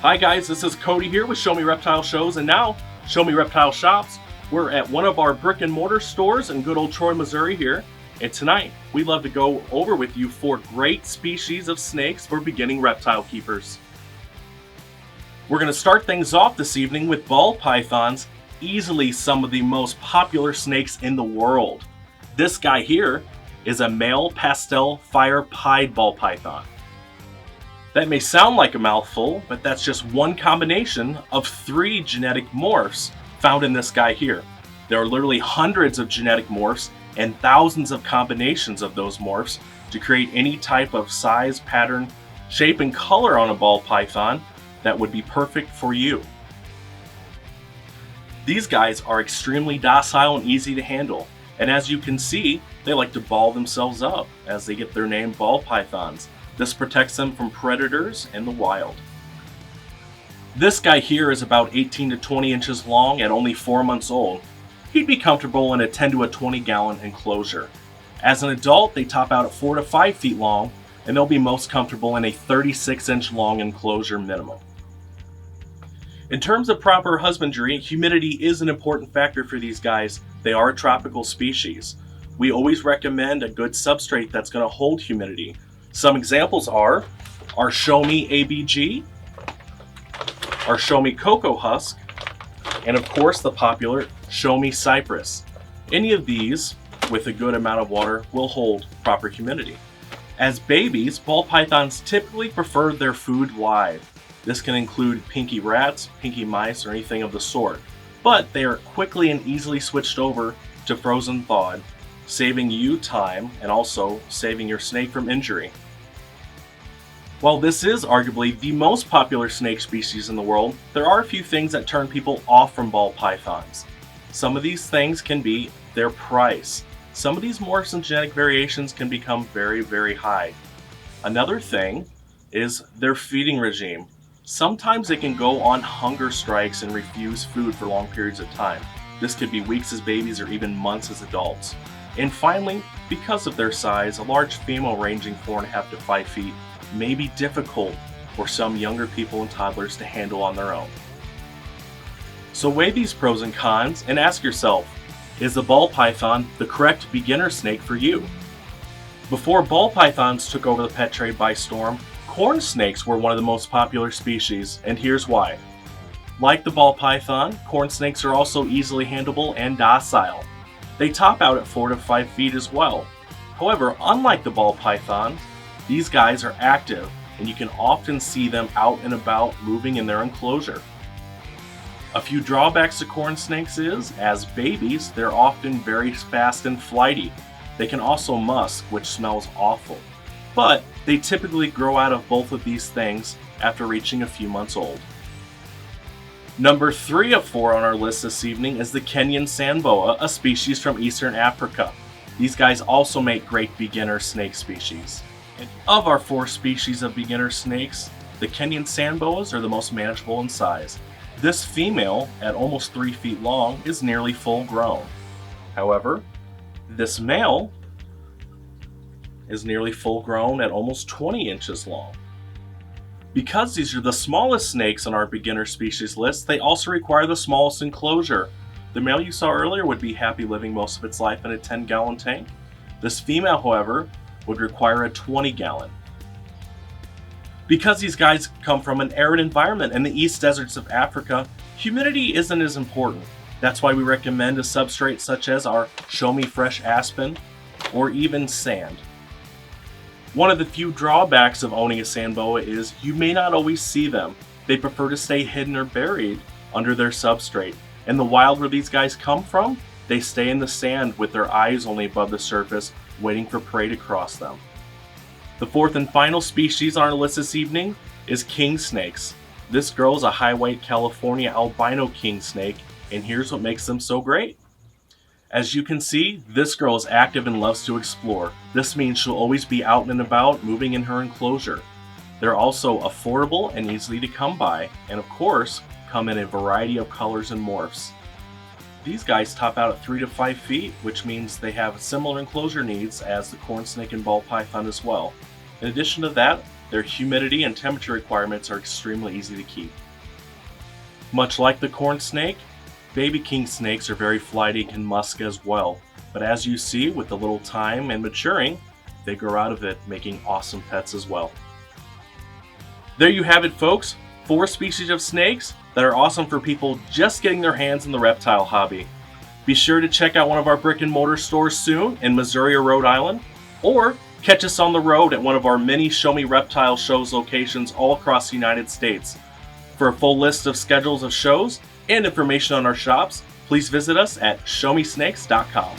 Hi guys, this is Cody here with Show Me Reptile Shows, and now Show Me Reptile Shops. We're at one of our brick and mortar stores in good old Troy, Missouri here, and tonight we'd love to go over with you 4 great species of snakes for beginning reptile keepers. We're going to start things off this evening with ball pythons, easily some of the most popular snakes in the world. This guy here is a male pastel fire pied ball python. That may sound like a mouthful, but that's just one combination of 3 genetic morphs found in this guy here. There are literally hundreds of genetic morphs and thousands of combinations of those morphs to create any type of size, pattern, shape, and color on a ball python that would be perfect for you. These guys are extremely docile and easy to handle, and as you can see, they like to ball themselves up as they get their name ball pythons. This protects them from predators in the wild. This guy here is about 18 to 20 inches long at only 4 months old. He'd be comfortable in a 10 to a 20 gallon enclosure. As an adult, they top out at 4 to 5 feet long, and they'll be most comfortable in a 36 inch long enclosure minimum. In terms of proper husbandry, humidity is an important factor for these guys. They are a tropical species. We always recommend a good substrate that's going to hold humidity. Some examples are our Show Me ABG, our Show Me Cocoa Husk, and of course the popular Show Me Cypress. Any of these with a good amount of water will hold proper humidity. As babies, ball pythons typically prefer their food live. This can include pinky rats, pinky mice, or anything of the sort, but they are quickly and easily switched over to frozen thawed, saving you time and also saving your snake from injury. While this is arguably the most popular snake species in the world, there are a few things that turn people off from ball pythons. Some of these things can be their price. Some of these morphs and genetic variations can become very, very high. Another thing is their feeding regime. Sometimes they can go on hunger strikes and refuse food for long periods of time. This could be weeks as babies or even months as adults. And finally, because of their size, a large female ranging 4.5 to 5 feet may be difficult for some younger people and toddlers to handle on their own. So weigh these pros and cons and ask yourself, is the ball python the correct beginner snake for you? Before ball pythons took over the pet trade by storm, corn snakes were one of the most popular species, and here's why. Like the ball python, corn snakes are also easily handleable and docile. They top out at 4 to 5 feet as well. However, unlike the ball python, these guys are active, and you can often see them out and about moving in their enclosure. A few drawbacks to corn snakes is, as babies, they're often very fast and flighty. They can also musk, which smells awful. But they typically grow out of both of these things after reaching a few months old. Number 3 of 4 on our list this evening is the Kenyan sand boa, a species from Eastern Africa. These guys also make great beginner snake species. And of our 4 species of beginner snakes, the Kenyan sand boas are the most manageable in size. This female, at almost 3 feet long, is nearly full grown. However, this male is nearly full grown at almost 20 inches long. Because these are the smallest snakes on our beginner species list, they also require the smallest enclosure. The male you saw earlier would be happy living most of its life in a 10-gallon tank. This female, however, would require a 20-gallon. Because these guys come from an arid environment in the east deserts of Africa, humidity isn't as important. That's why we recommend a substrate such as our Show Me Fresh Aspen or even sand. One of the few drawbacks of owning a sand boa is you may not always see them. They prefer to stay hidden or buried under their substrate. In the wild where these guys come from, they stay in the sand with their eyes only above the surface, waiting for prey to cross them. The 4th and final species on our list this evening is king snakes. This girl is a high-weight California albino king snake, and here's what makes them so great. As you can see, this girl is active and loves to explore. This means she'll always be out and about, moving in her enclosure. They're also affordable and easily to come by, and of course, come in a variety of colors and morphs. These guys top out at 3 to 5 feet, which means they have similar enclosure needs as the corn snake and ball python as well. In addition to that, Their humidity and temperature requirements are extremely easy to keep. Much like the corn snake, baby king snakes are very flighty and can musk as well, but as you see, with a little time and maturing, they grow out of it, making awesome pets as well. There you have it, folks. 4 species of snakes that are awesome for people just getting their hands in the reptile hobby. Be sure to check out one of our brick and mortar stores soon in Missouri or Rhode Island, or catch us on the road at one of our many Show Me Reptile shows locations all across the United States. For a full list of schedules of shows and information on our shops, please visit us at showmesnakes.com.